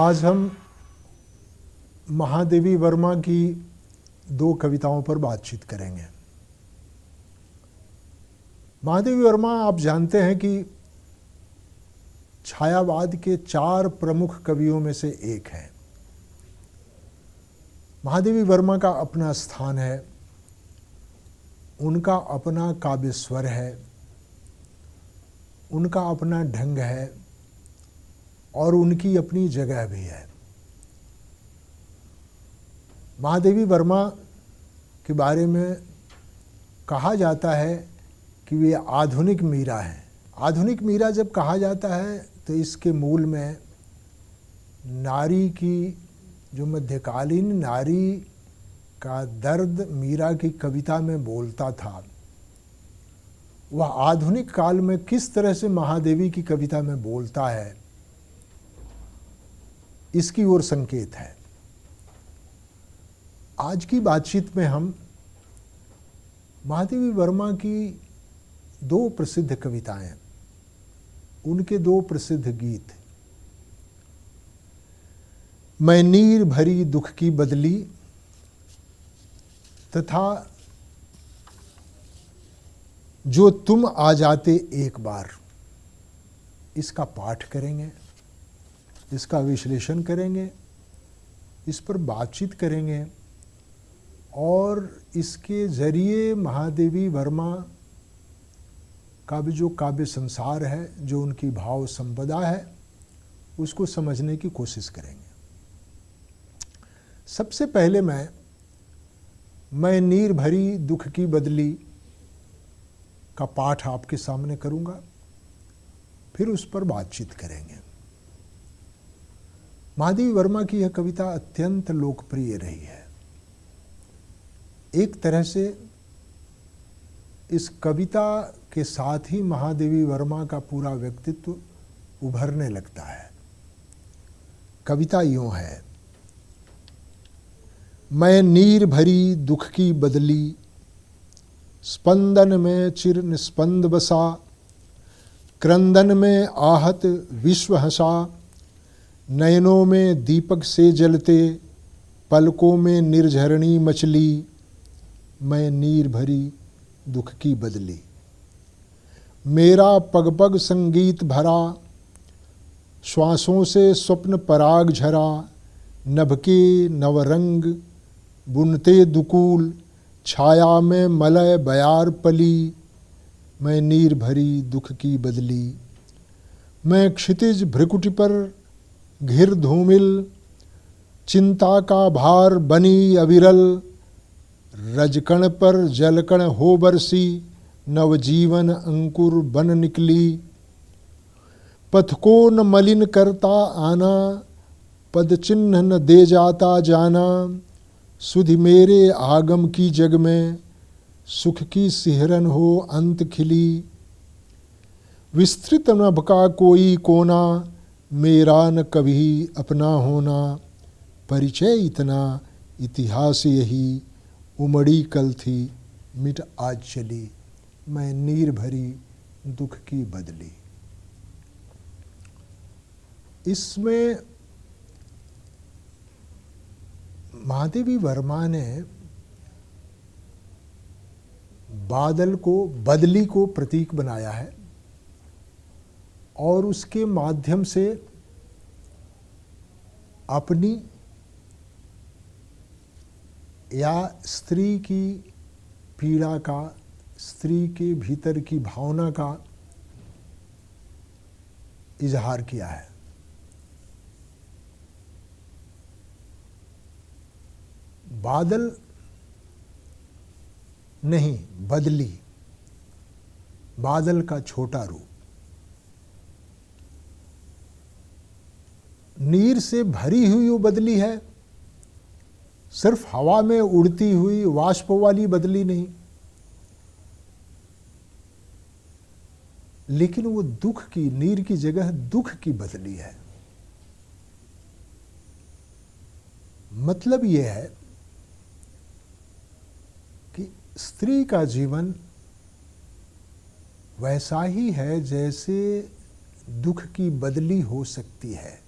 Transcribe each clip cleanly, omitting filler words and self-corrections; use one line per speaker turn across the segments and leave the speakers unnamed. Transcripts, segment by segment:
आज हम महादेवी वर्मा की दो कविताओं पर बातचीत करेंगे। महादेवी वर्मा आप जानते हैं कि छायावाद के 4 प्रमुख कवियों में से एक है। महादेवी वर्मा का अपना स्थान है, उनका अपना काव्य स्वर है, उनका अपना ढंग है और उनकी अपनी जगह भी है। महादेवी वर्मा के बारे में कहा जाता है कि वे आधुनिक मीरा हैं। आधुनिक मीरा जब कहा जाता है तो इसके मूल में नारी की, जो मध्यकालीन नारी का दर्द मीरा की कविता में बोलता था, वह आधुनिक काल में किस तरह से महादेवी की कविता में बोलता है, इसकी ओर संकेत है। आज की बातचीत में हम महादेवी वर्मा की 2 प्रसिद्ध कविताएं, उनके 2 प्रसिद्ध गीत, मैं नीर भरी दुख की बदली तथा जो तुम आ जाते एक बार, इसका पाठ करेंगे, इसका विश्लेषण करेंगे, इस पर बातचीत करेंगे और इसके जरिए महादेवी वर्मा का भी जो काव्य संसार है, जो उनकी भाव संपदा है, उसको समझने की कोशिश करेंगे। सबसे पहले मैं नीर भरी दुख की बदली का पाठ आपके सामने करूंगा, फिर उस पर बातचीत करेंगे। महादेवी वर्मा की यह कविता अत्यंत लोकप्रिय रही है। एक तरह से इस कविता के साथ ही महादेवी वर्मा का पूरा व्यक्तित्व उभरने लगता है। कविता यूं है, मैं नीर भरी दुख की बदली, स्पंदन में चिर निस्पंद बसा, क्रंदन में आहत विश्व हंसा, नयनों में दीपक से जलते, पलकों में निर्झरणी मचली, मैं नीर भरी दुख की बदली। मेरा पग पग संगीत भरा, श्वासों से स्वप्न पराग झरा, नभ के नवरंग बुनते दुकूल, छाया में मलय बयार पली, मैं नीर भरी दुख की बदली। मैं क्षितिज भ्रिकुटि पर घिर धूमिल, चिंता का भार बनी अविरल, रजकण पर जलकण हो बरसी, नवजीवन अंकुर बन निकली। पथ को न मलिन करता आना, पद चिन्ह न दे जाता जाना, सुधि मेरे आगम की जग में, सुख की सिहरन हो अंत खिली। विस्तृत नभ का कोई कोना, मेरा न कभी अपना होना, परिचय इतना इतिहास यही, उमड़ी कल थी मिट आज चली, मैं नीर भरी दुख की बदली। इसमें महादेवी वर्मा ने बादल को, बदली को प्रतीक बनाया है और उसके माध्यम से अपनी या स्त्री की पीड़ा का, स्त्री के भीतर की भावना का इजहार किया है। बादल नहीं, बदली, बादल का छोटा रूप। नीर से भरी हुई वो बदली है, सिर्फ हवा में उड़ती हुई वाष्प वाली बदली नहीं, लेकिन वो दुख की, नीर की जगह दुख की बदली है। मतलब यह है कि स्त्री का जीवन वैसा ही है जैसे दुख की बदली हो सकती है।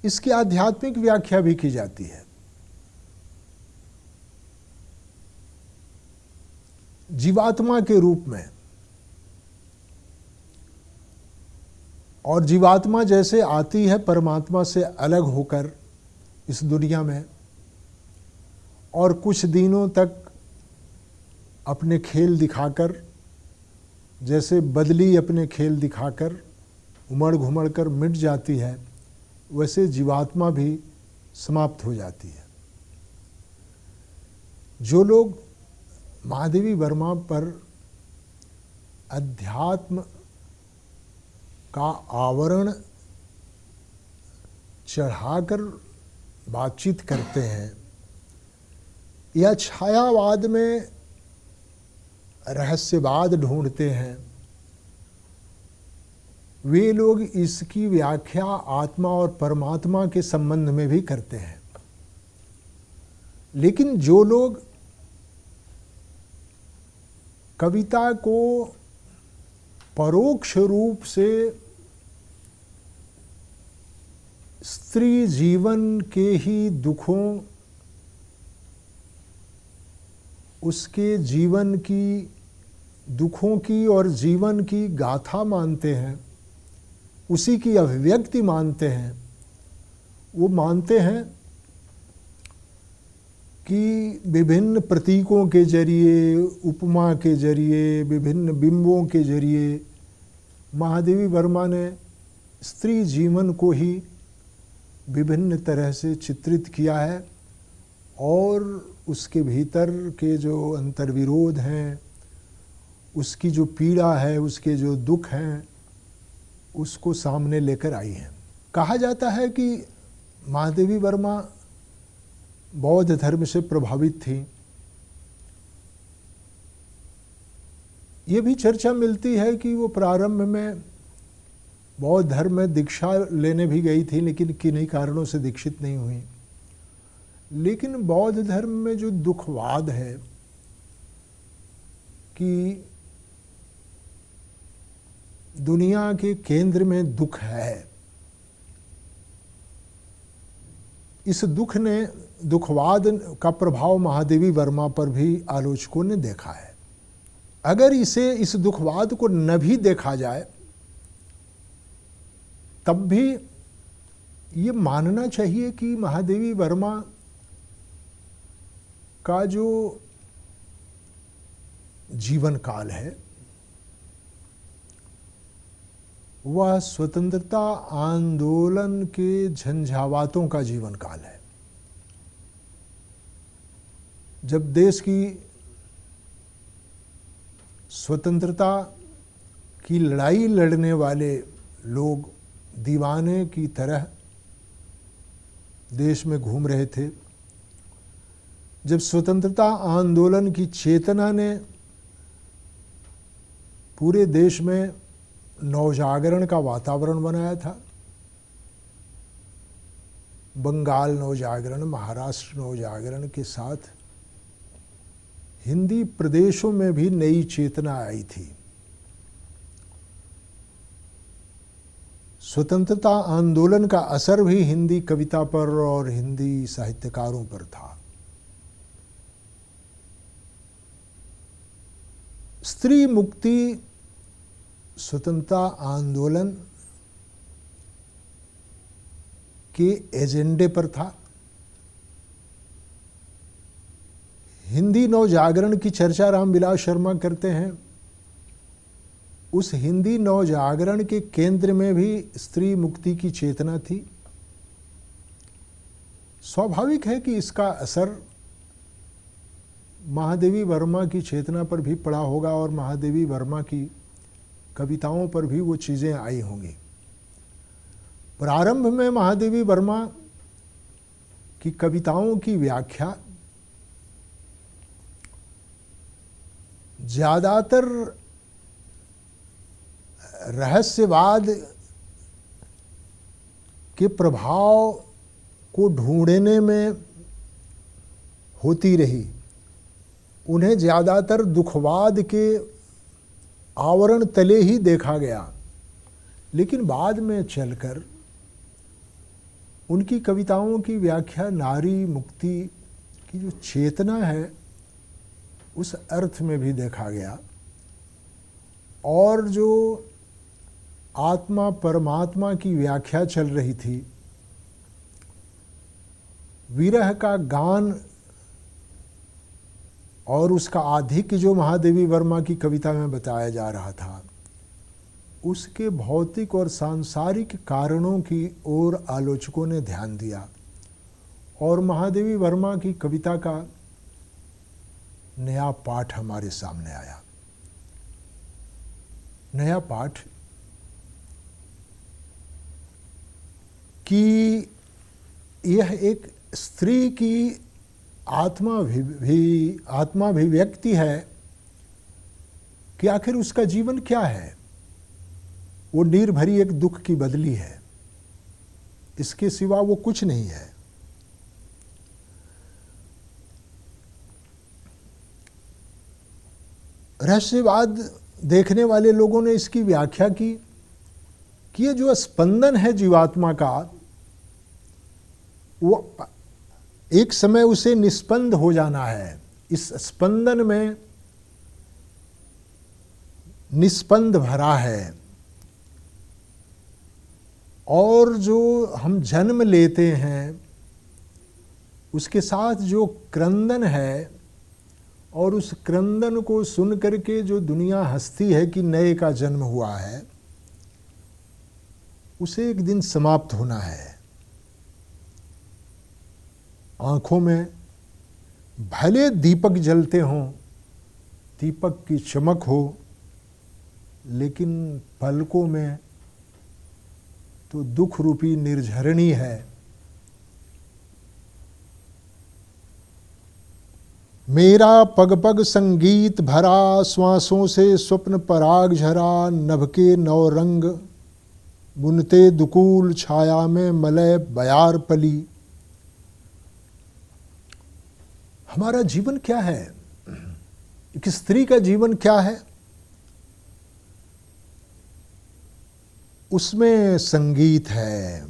इसकी आध्यात्मिक व्याख्या भी की जाती है। जीवात्मा के रूप में, और जीवात्मा जैसे आती है परमात्मा से अलग होकर इस दुनिया में, और कुछ दिनों तक अपने खेल दिखाकर, जैसे बदली अपने खेल दिखाकर उमड़ घुमड़ कर मिट जाती है, वैसे जीवात्मा भी समाप्त हो जाती है। जो लोग महादेवी वर्मा पर अध्यात्म का आवरण चढ़ाकर बातचीत करते हैं या छायावाद में रहस्यवाद ढूंढते हैं, वे लोग इसकी व्याख्या आत्मा और परमात्मा के संबंध में भी करते हैं। लेकिन जो लोग कविता को परोक्ष रूप से स्त्री जीवन के ही दुखों, उसके जीवन की दुखों की और जीवन की गाथा मानते हैं, उसी की अभिव्यक्ति मानते हैं, वो मानते हैं कि विभिन्न प्रतीकों के जरिए, उपमा के जरिए, विभिन्न बिंबों के जरिए महादेवी वर्मा ने स्त्री जीवन को ही विभिन्न तरह से चित्रित किया है, और उसके भीतर के जो अंतर्विरोध हैं, उसकी जो पीड़ा है, उसके जो दुख हैं, उसको सामने लेकर आई हैं। कहा जाता है कि महादेवी वर्मा बौद्ध धर्म से प्रभावित थी। ये भी चर्चा मिलती है कि वो प्रारंभ में बौद्ध धर्म में दीक्षा लेने भी गई थी, लेकिन किन्हीं कारणों से दीक्षित नहीं हुई। लेकिन बौद्ध धर्म में जो दुखवाद है कि दुनिया के केंद्र में दुख है, इस दुखवाद का प्रभाव महादेवी वर्मा पर भी आलोचकों ने देखा है। अगर इस दुखवाद को न भी देखा जाए, तब भी ये मानना चाहिए कि महादेवी वर्मा का जो जीवन काल है वह स्वतंत्रता आंदोलन के झंझावातों का जीवन काल है। जब देश की स्वतंत्रता की लड़ाई लड़ने वाले लोग दीवाने की तरह देश में घूम रहे थे, जब स्वतंत्रता आंदोलन की चेतना ने पूरे देश में नवजागरण का वातावरण बनाया था, बंगाल नवजागरण, महाराष्ट्र नवजागरण के साथ हिंदी प्रदेशों में भी नई चेतना आई थी। स्वतंत्रता आंदोलन का असर भी हिंदी कविता पर और हिंदी साहित्यकारों पर था। स्त्री मुक्ति स्वतंत्रता आंदोलन के एजेंडे पर था। हिंदी नवजागरण की चर्चा रामविलास शर्मा करते हैं। उस हिंदी नवजागरण के केंद्र में भी स्त्री मुक्ति की चेतना थी। स्वाभाविक है कि इसका असर महादेवी वर्मा की चेतना पर भी पड़ा होगा और महादेवी वर्मा की कविताओं पर भी वो चीज़ें आई होंगी। प्रारंभ में महादेवी वर्मा की कविताओं की व्याख्या ज़्यादातर रहस्यवाद के प्रभाव को ढूंढने में होती रही। उन्हें ज़्यादातर दुखवाद के आवरण तले ही देखा गया, लेकिन बाद में चलकर उनकी कविताओं की व्याख्या नारी मुक्ति की जो चेतना है उस अर्थ में भी देखा गया, और जो आत्मा परमात्मा की व्याख्या चल रही थी, विरह का गान और उसका आधिक्य जो महादेवी वर्मा की कविता में बताया जा रहा था, उसके भौतिक और सांसारिक कारणों की ओर आलोचकों ने ध्यान दिया और महादेवी वर्मा की कविता का नया पाठ हमारे सामने आया। नया पाठ कि यह एक स्त्री की आत्माभिव्यक्ति है कि आखिर उसका जीवन क्या है। वो नीर भरी एक दुख की बदली है, इसके सिवा वो कुछ नहीं है। रहस्यवाद देखने वाले लोगों ने इसकी व्याख्या की कि ये जो स्पंदन है जीवात्मा का, वो एक समय उसे निस्पंद हो जाना है। इस स्पंदन में निस्पंद भरा है, और जो हम जन्म लेते हैं उसके साथ जो क्रंदन है, और उस क्रंदन को सुन करके जो दुनिया हंसती है कि नए का जन्म हुआ है, उसे एक दिन समाप्त होना है। आंखों में भले दीपक जलते हों, दीपक की चमक हो, लेकिन पलकों में तो दुख रूपी निर्झरणी है। मेरा पग पग संगीत भरा, श्वासों से स्वप्न पराग झरा, नभ के नौ रंग बुनते दुकूल, छाया में मलय बयार पली। हमारा जीवन क्या है? एक स्त्री का जीवन क्या है? उसमें संगीत है,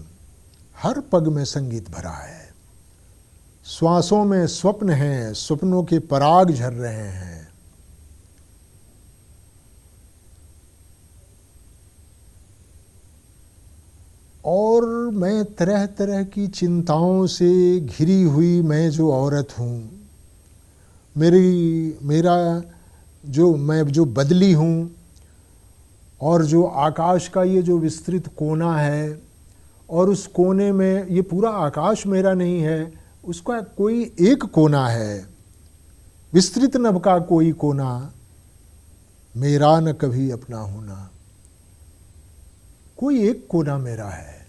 हर पग में संगीत भरा है। श्वासों में स्वप्न हैं, स्वप्नों के पराग झर रहे हैं। और मैं तरह तरह की चिंताओं से घिरी हुई मैं जो औरत हूँ, मैं जो बदली हूँ, और जो आकाश का ये जो विस्तृत कोना है, और उस कोने में ये पूरा आकाश मेरा नहीं है, उसका कोई एक कोना है, विस्तृत नभ का कोई कोना, मेरा न कभी अपना होना। कोई एक कोना मेरा है,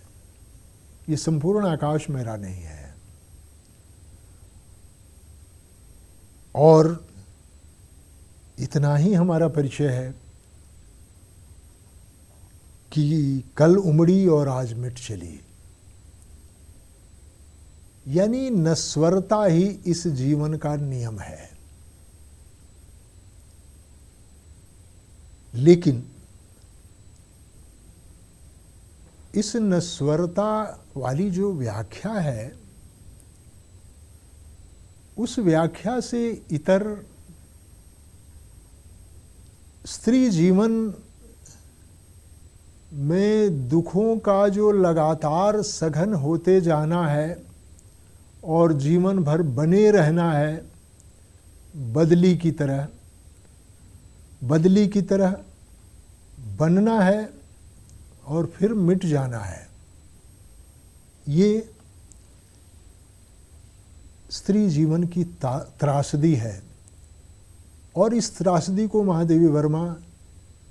ये संपूर्ण आकाश मेरा नहीं है। और इतना ही हमारा परिचय है कि कल उमड़ी और आज मिट चली। यानी नश्वरता ही इस जीवन का नियम है। लेकिन इस नश्वरता वाली जो व्याख्या है, उस व्याख्या से इतर स्त्री जीवन में दुखों का जो लगातार सघन होते जाना है और जीवन भर बने रहना है, बदली की तरह बनना है और फिर मिट जाना है। ये स्त्री जीवन की त्रासदी है। और इस त्रासदी को महादेवी वर्मा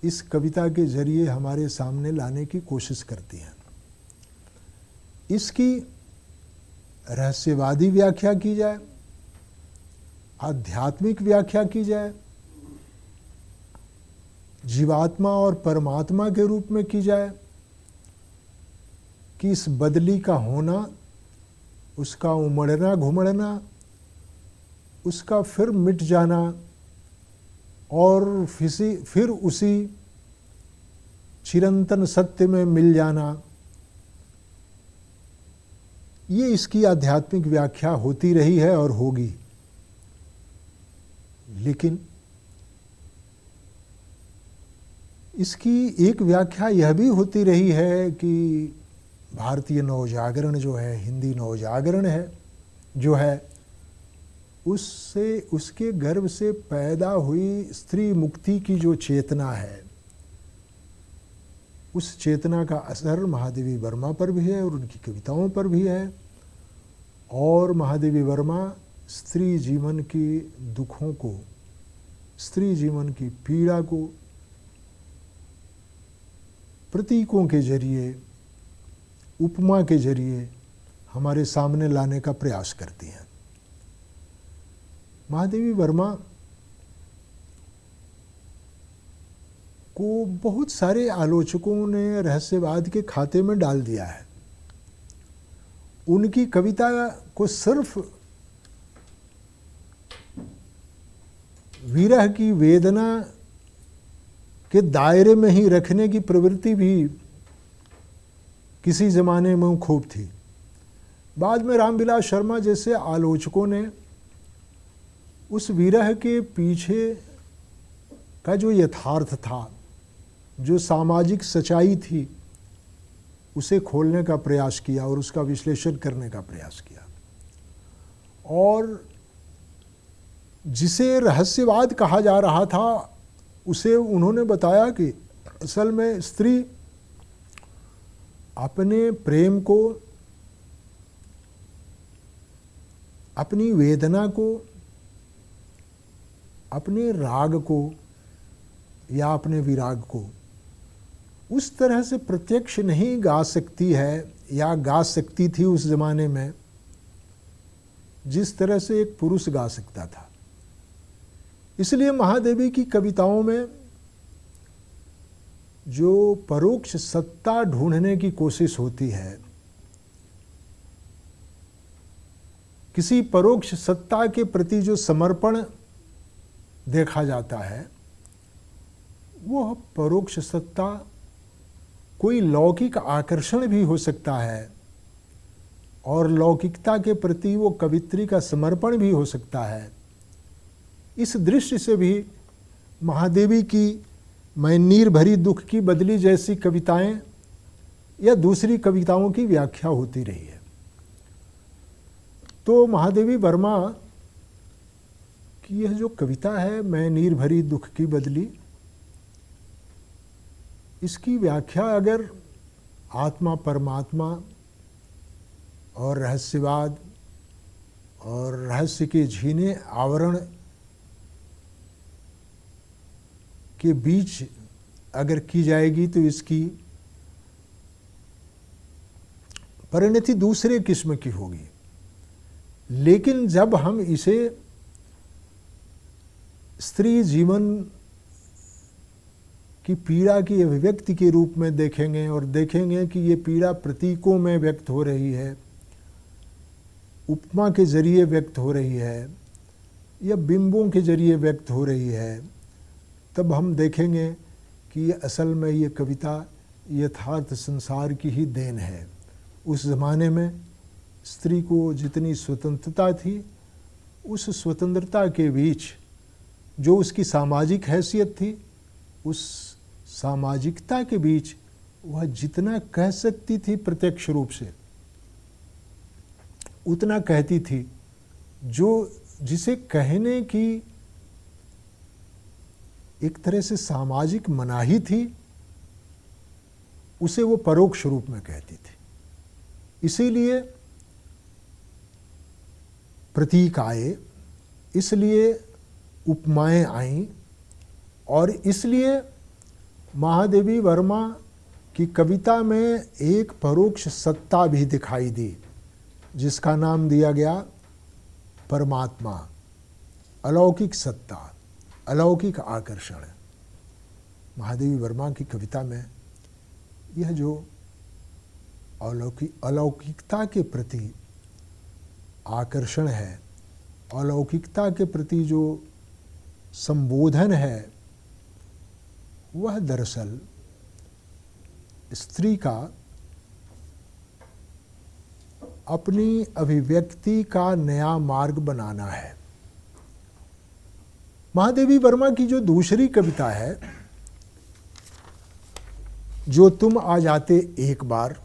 इस कविता के जरिए हमारे सामने लाने की कोशिश करती हैं। इसकी रहस्यवादी व्याख्या की जाए, आध्यात्मिक व्याख्या की जाए, जीवात्मा और परमात्मा के रूप में की जाए, कि इस बदली का होना, उसका उमड़ना घुमड़ना, उसका फिर मिट जाना और फिर उसी चिरंतन सत्य में मिल जाना, ये इसकी आध्यात्मिक व्याख्या होती रही है और होगी। लेकिन इसकी एक व्याख्या यह भी होती रही है कि भारतीय नवजागरण जो है, हिंदी नवजागरण है जो है, उससे, उसके गर्भ से पैदा हुई स्त्री मुक्ति की जो चेतना है, उस चेतना का असर महादेवी वर्मा पर भी है और उनकी कविताओं पर भी है। और महादेवी वर्मा स्त्री जीवन के दुखों को, स्त्री जीवन की पीड़ा को प्रतीकों के जरिए, उपमा के जरिए हमारे सामने लाने का प्रयास करती हैं। महादेवी वर्मा को बहुत सारे आलोचकों ने रहस्यवाद के खाते में डाल दिया है। उनकी कविता को सिर्फ विरह की वेदना के दायरे में ही रखने की प्रवृत्ति भी किसी ज़माने में खूब थी। बाद में रामविलास शर्मा जैसे आलोचकों ने उस विरह के पीछे का जो यथार्थ था, जो सामाजिक सच्चाई थी, उसे खोलने का प्रयास किया और उसका विश्लेषण करने का प्रयास किया। और जिसे रहस्यवाद कहा जा रहा था, उसे उन्होंने बताया कि असल में स्त्री अपने प्रेम को, अपनी वेदना को, अपने राग को या अपने विराग को उस तरह से प्रत्यक्ष नहीं गा सकती है या गा सकती थी उस ज़माने में, जिस तरह से एक पुरुष गा सकता था। इसलिए महादेवी की कविताओं में जो परोक्ष सत्ता ढूंढने की कोशिश होती है, किसी परोक्ष सत्ता के प्रति जो समर्पण देखा जाता है, वह परोक्ष सत्ता कोई लौकिक आकर्षण भी हो सकता है और लौकिकता के प्रति वो कवित्री का समर्पण भी हो सकता है। इस दृश्य से भी महादेवी की मैं नीर भरी दुख की बदली जैसी कविताएं या दूसरी कविताओं की व्याख्या होती रही है। तो महादेवी वर्मा की यह जो कविता है, मैं नीर भरी दुख की बदली, इसकी व्याख्या अगर आत्मा परमात्मा और रहस्यवाद और रहस्य के झीने आवरण के बीच अगर की जाएगी तो इसकी परिणति दूसरे किस्म की होगी। लेकिन जब हम इसे स्त्री जीवन की पीड़ा की अभिव्यक्ति के रूप में देखेंगे और देखेंगे कि ये पीड़ा प्रतीकों में व्यक्त हो रही है, उपमा के जरिए व्यक्त हो रही है या बिंबों के जरिए व्यक्त हो रही है, तब हम देखेंगे कि ये असल में ये कविता यथार्थ संसार की ही देन है। उस ज़माने में स्त्री को जितनी स्वतंत्रता थी, उस स्वतंत्रता के बीच जो उसकी सामाजिक हैसियत थी, उस सामाजिकता के बीच वह जितना कह सकती थी प्रत्यक्ष रूप से, उतना कहती थी। जो जिसे कहने की एक तरह से सामाजिक मनाही थी, उसे वो परोक्ष रूप में कहती थी। इसीलिए प्रतीक आए, इसलिए उपमाएं आईं और इसलिए महादेवी वर्मा की कविता में एक परोक्ष सत्ता भी दिखाई दी, जिसका नाम दिया गया परमात्मा, अलौकिक सत्ता, अलौकिक आकर्षण। महादेवी वर्मा की कविता में यह जो अलौकिकता के प्रति आकर्षण है, अलौकिकता के प्रति जो संबोधन है, वह दरअसल स्त्री का अपनी अभिव्यक्ति का नया मार्ग बनाना है। महादेवी वर्मा की जो दूसरी कविता है, जो तुम आ जाते एक बार,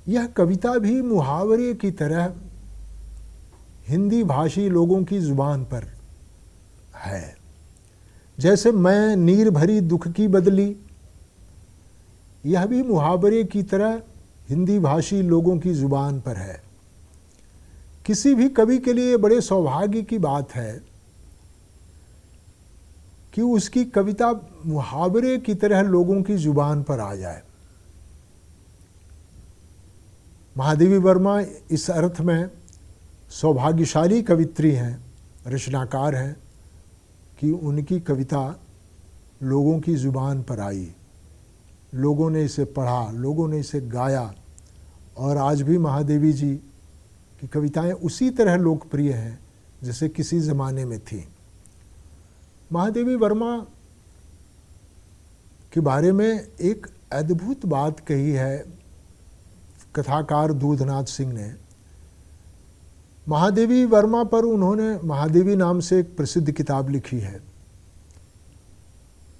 यह कविता भी मुहावरे की तरह हिंदी भाषी लोगों की जुबान पर है। जैसे मैं नीर भरी दुख की बदली, यह भी मुहावरे की तरह हिंदी भाषी लोगों की जुबान पर है। किसी भी कवि के लिए बड़े सौभाग्य की बात है कि उसकी कविता मुहावरे की तरह लोगों की जुबान पर आ जाए। महादेवी वर्मा इस अर्थ में सौभाग्यशाली कवित्री हैं, रचनाकार हैं कि उनकी कविता लोगों की जुबान पर आई, लोगों ने इसे पढ़ा, लोगों ने इसे गाया, और आज भी महादेवी जी की कविताएं उसी तरह लोकप्रिय हैं जैसे किसी ज़माने में थी। महादेवी वर्मा के बारे में एक अद्भुत बात कही है कथाकार दूधनाथ सिंह ने। महादेवी वर्मा पर उन्होंने महादेवी नाम से एक प्रसिद्ध किताब लिखी है।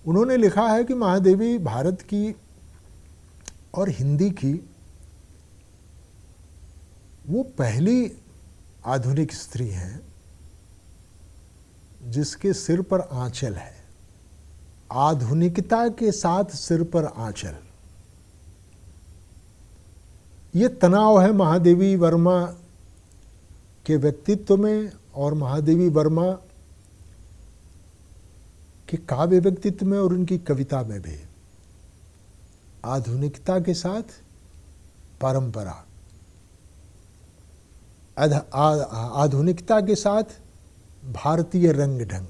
उन्होंने लिखा है कि महादेवी भारत की और हिंदी की वो पहली आधुनिक स्त्री हैं जिसके सिर पर आंचल है। आधुनिकता के साथ सिर पर आंचल, ये तनाव है महादेवी वर्मा के व्यक्तित्व में और महादेवी वर्मा के काव्य व्यक्तित्व में और उनकी कविता में भी। आधुनिकता के साथ परंपरा, आधुनिकता के साथ भारतीय रंग ढंग,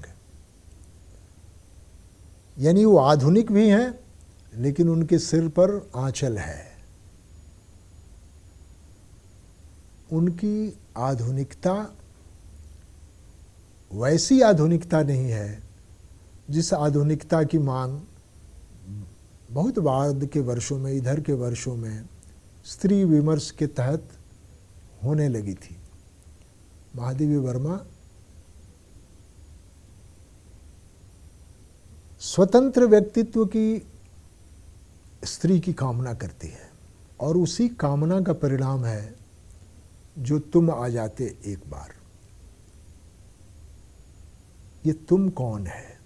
यानी वो आधुनिक भी हैं लेकिन उनके सिर पर आंचल है। उनकी आधुनिकता वैसी आधुनिकता नहीं है जिस आधुनिकता की मांग बहुत बाद के वर्षों में, इधर के वर्षों में स्त्री विमर्श के तहत होने लगी थी। महादेवी वर्मा स्वतंत्र व्यक्तित्व की स्त्री की कामना करती है और उसी कामना का परिणाम है जो तुम आ जाते एक बार। ये तुम कौन है?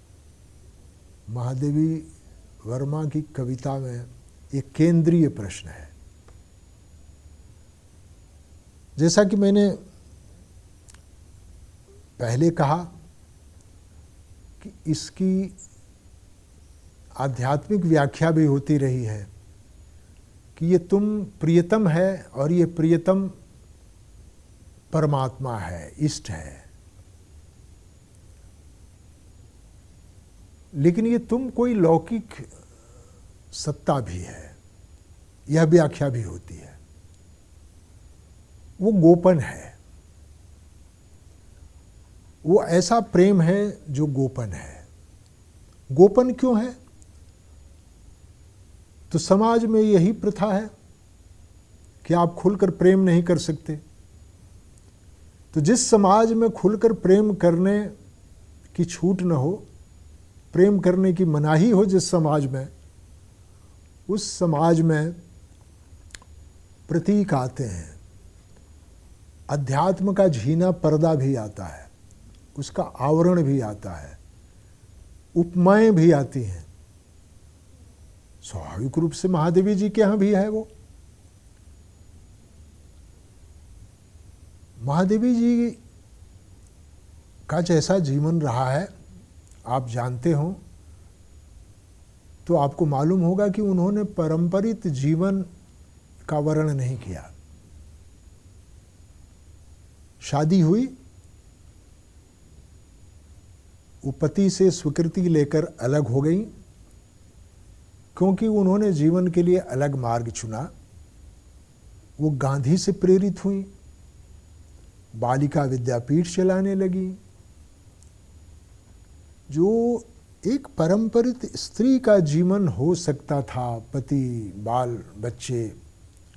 महादेवी वर्मा की कविता में एक केंद्रीय प्रश्न है। जैसा कि मैंने पहले कहा कि इसकी आध्यात्मिक व्याख्या भी होती रही है कि ये तुम प्रियतम है और ये प्रियतम परमात्मा है, इष्ट है। लेकिन ये तुम कोई लौकिक सत्ता भी है, यह व्याख्या भी होती है। वो गोपन है, वो ऐसा प्रेम है जो गोपन है। गोपन क्यों है? तो समाज में यही प्रथा है कि आप खुलकर प्रेम नहीं कर सकते। तो जिस समाज में खुलकर प्रेम करने की छूट न हो, प्रेम करने की मनाही हो, जिस समाज में, उस समाज में प्रतीक आते हैं। अध्यात्म का झीना पर्दा भी आता है, उसका आवरण भी आता है, उपमाएं भी आती हैं। स्वाभाविक रूप से महादेवी जी के यहाँ भी है वो। महादेवी जी का जैसा जीवन रहा है आप जानते हो, तो आपको मालूम होगा कि उन्होंने पारंपरिक जीवन का वर्णन नहीं किया। शादी हुई, वो पति से स्वीकृति लेकर अलग हो गई क्योंकि उन्होंने जीवन के लिए अलग मार्ग चुना। वो गांधी से प्रेरित हुई, बालिका विद्यापीठ चलाने लगी। जो एक पारंपरिक स्त्री का जीवन हो सकता था, पति, बाल बच्चे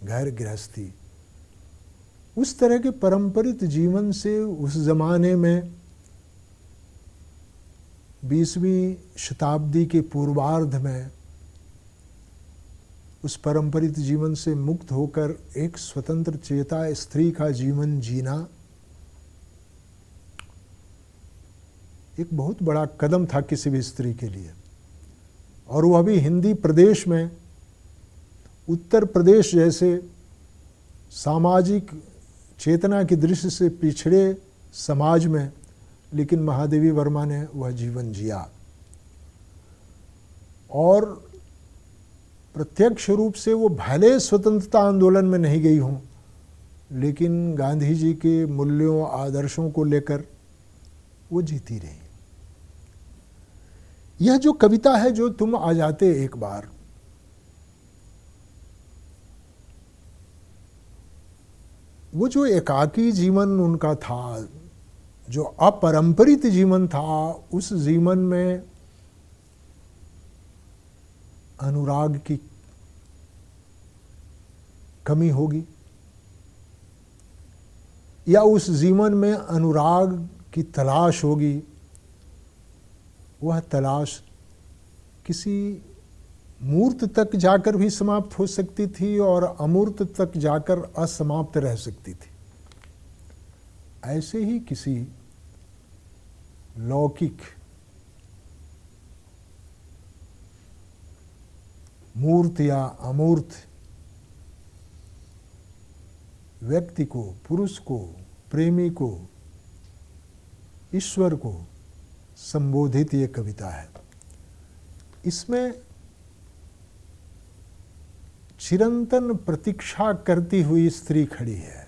घर गृहस्थी, उस तरह के परंपरित जीवन से उस जमाने में 20वीं शताब्दी के पूर्वार्ध में उस परंपरित जीवन से मुक्त होकर एक स्वतंत्र चेता स्त्री का जीवन जीना एक बहुत बड़ा कदम था किसी भी स्त्री के लिए। और वह भी हिंदी प्रदेश में, उत्तर प्रदेश जैसे सामाजिक चेतना की दृष्टि से पिछड़े समाज में, लेकिन महादेवी वर्मा ने वह जीवन जिया। और प्रत्यक्ष रूप से वो भले स्वतंत्रता आंदोलन में नहीं गई हों, लेकिन गांधी जी के मूल्यों आदर्शों को लेकर वो जीती रही। यह जो कविता है, जो तुम आ जाते एक बार, वो जो एकाकी जीवन उनका था, जो अपरंपरित जीवन था, उस जीवन में अनुराग की कमी होगी, या उस जीवन में अनुराग की तलाश होगी। वह तलाश किसी मूर्त तक जाकर भी समाप्त हो सकती थी और अमूर्त तक जाकर असमाप्त रह सकती थी। ऐसे ही किसी लौकिक मूर्त या अमूर्त व्यक्ति को, पुरुष को, प्रेमी को, ईश्वर को संबोधित ये कविता है। इसमें चिरंतन प्रतीक्षा करती हुई स्त्री खड़ी है।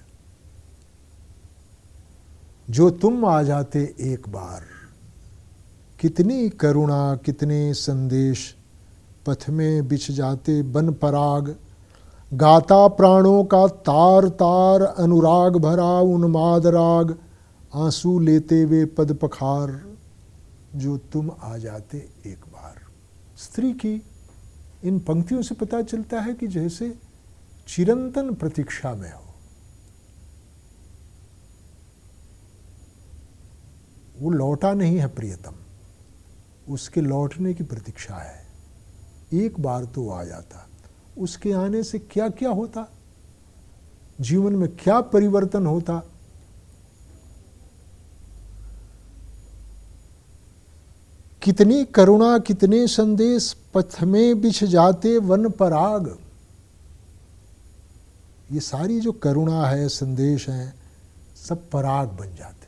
जो तुम आ जाते एक बार, कितनी करुणा, कितने संदेश पथ में बिछ जाते बन पराग, गाता प्राणों का तार तार अनुराग भरा उन्माद राग, आंसू लेते वे पद पखार, जो तुम आ जाते एक बार। स्त्री की इन पंक्तियों से पता चलता है कि जैसे चिरंतन प्रतीक्षा में हो। वो लौटा नहीं है प्रियतम, उसके लौटने की प्रतीक्षा है। एक बार तो आ जाता, उसके आने से क्या क्या होता, जीवन में क्या परिवर्तन होता। कितनी करुणा, कितने संदेश पथ में बिछ जाते वन पराग। ये सारी जो करुणा है, संदेश हैं, सब पराग बन जाते।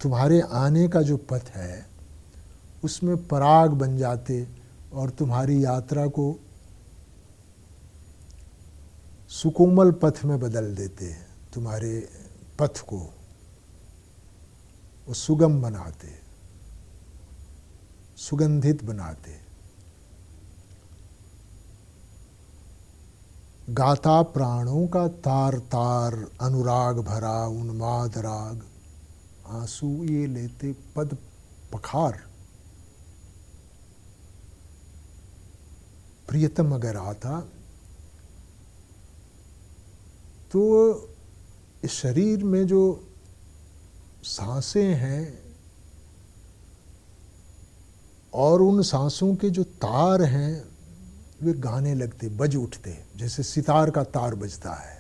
तुम्हारे आने का जो पथ है उसमें पराग बन जाते और तुम्हारी यात्रा को सुकोमल पथ में बदल देते हैं। तुम्हारे पथ को वो सुगम बनाते, सुगंधित बनाते। गाता प्राणों का तार तार अनुराग भरा उन्माद राग, आंसू ये लेते पद पखार। प्रियतम अगर आता तो इस शरीर में जो सांसें हैं और उन सांसों के जो तार हैं वे गाने लगते, बज उठते, जैसे सितार का तार बजता है।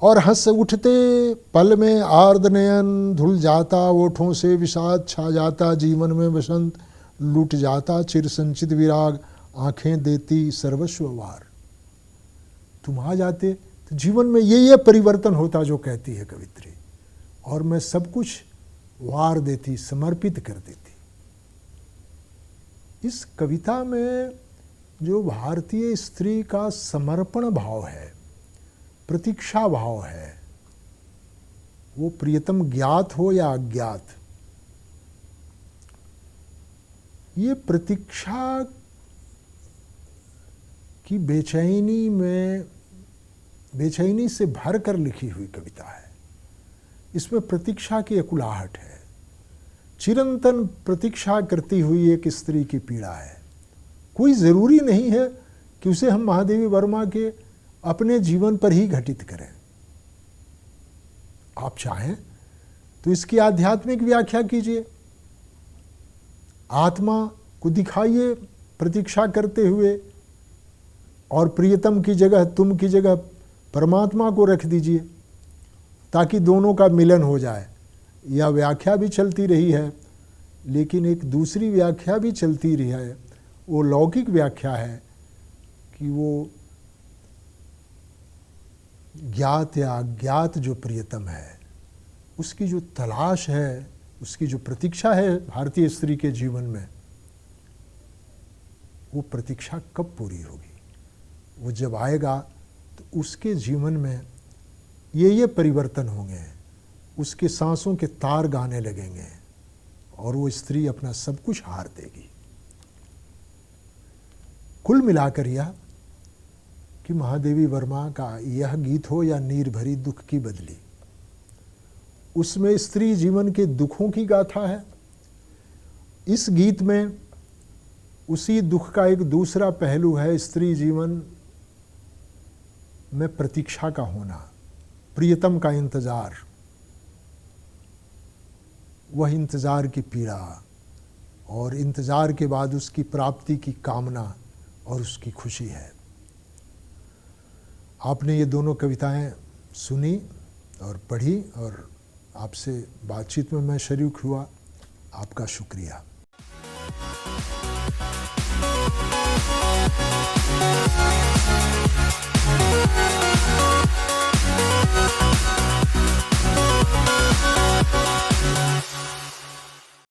और हंस उठते पल में आर्द नयन, धुल जाता ओठों से विषाद, छा जाता जीवन में वसंत, लूट जाता चिर संचित विराग, आंखें देती सर्वस्व वार। तुम आ जाते तो जीवन में ये परिवर्तन होता जो कहती है कवित्री, और मैं सब कुछ वार देती, समर्पित कर देती। इस कविता में जो भारतीय स्त्री का समर्पण भाव है, प्रतीक्षा भाव है, वो प्रियतम ज्ञात हो या अज्ञात, ये प्रतीक्षा की बेचैनी से भर कर लिखी हुई कविता है। इसमें प्रतीक्षा की अकुलाहट है, चिरंतन प्रतीक्षा करती हुई एक स्त्री की पीड़ा है। कोई ज़रूरी नहीं है कि उसे हम महादेवी वर्मा के अपने जीवन पर ही घटित करें। आप चाहें तो इसकी आध्यात्मिक व्याख्या कीजिए, आत्मा को दिखाइए प्रतीक्षा करते हुए, और प्रियतम की जगह, तुम की जगह परमात्मा को रख दीजिए ताकि दोनों का मिलन हो जाए। यह व्याख्या भी चलती रही है, लेकिन एक दूसरी व्याख्या भी चलती रही है। वो लौकिक व्याख्या है कि वो ज्ञात या अज्ञात जो प्रियतम है, उसकी जो तलाश है, उसकी जो प्रतीक्षा है भारतीय स्त्री के जीवन में, वो प्रतीक्षा कब पूरी होगी। वो जब आएगा तो उसके जीवन में ये परिवर्तन होंगे, उसके सांसों के तार गाने लगेंगे और वो स्त्री अपना सब कुछ हार देगी। कुल मिलाकर यह कि महादेवी वर्मा का यह गीत हो या नीर भरी दुख की बदली, उसमें स्त्री जीवन के दुखों की गाथा है। इस गीत में उसी दुख का एक दूसरा पहलू है, स्त्री जीवन में प्रतीक्षा का होना, प्रियतम का इंतजार, वह इंतजार की पीड़ा और इंतजार के बाद उसकी प्राप्ति की कामना और उसकी खुशी है। आपने ये दोनों कविताएं सुनी और पढ़ी और आपसे बातचीत में मैं शरीक हुआ। आपका शुक्रिया।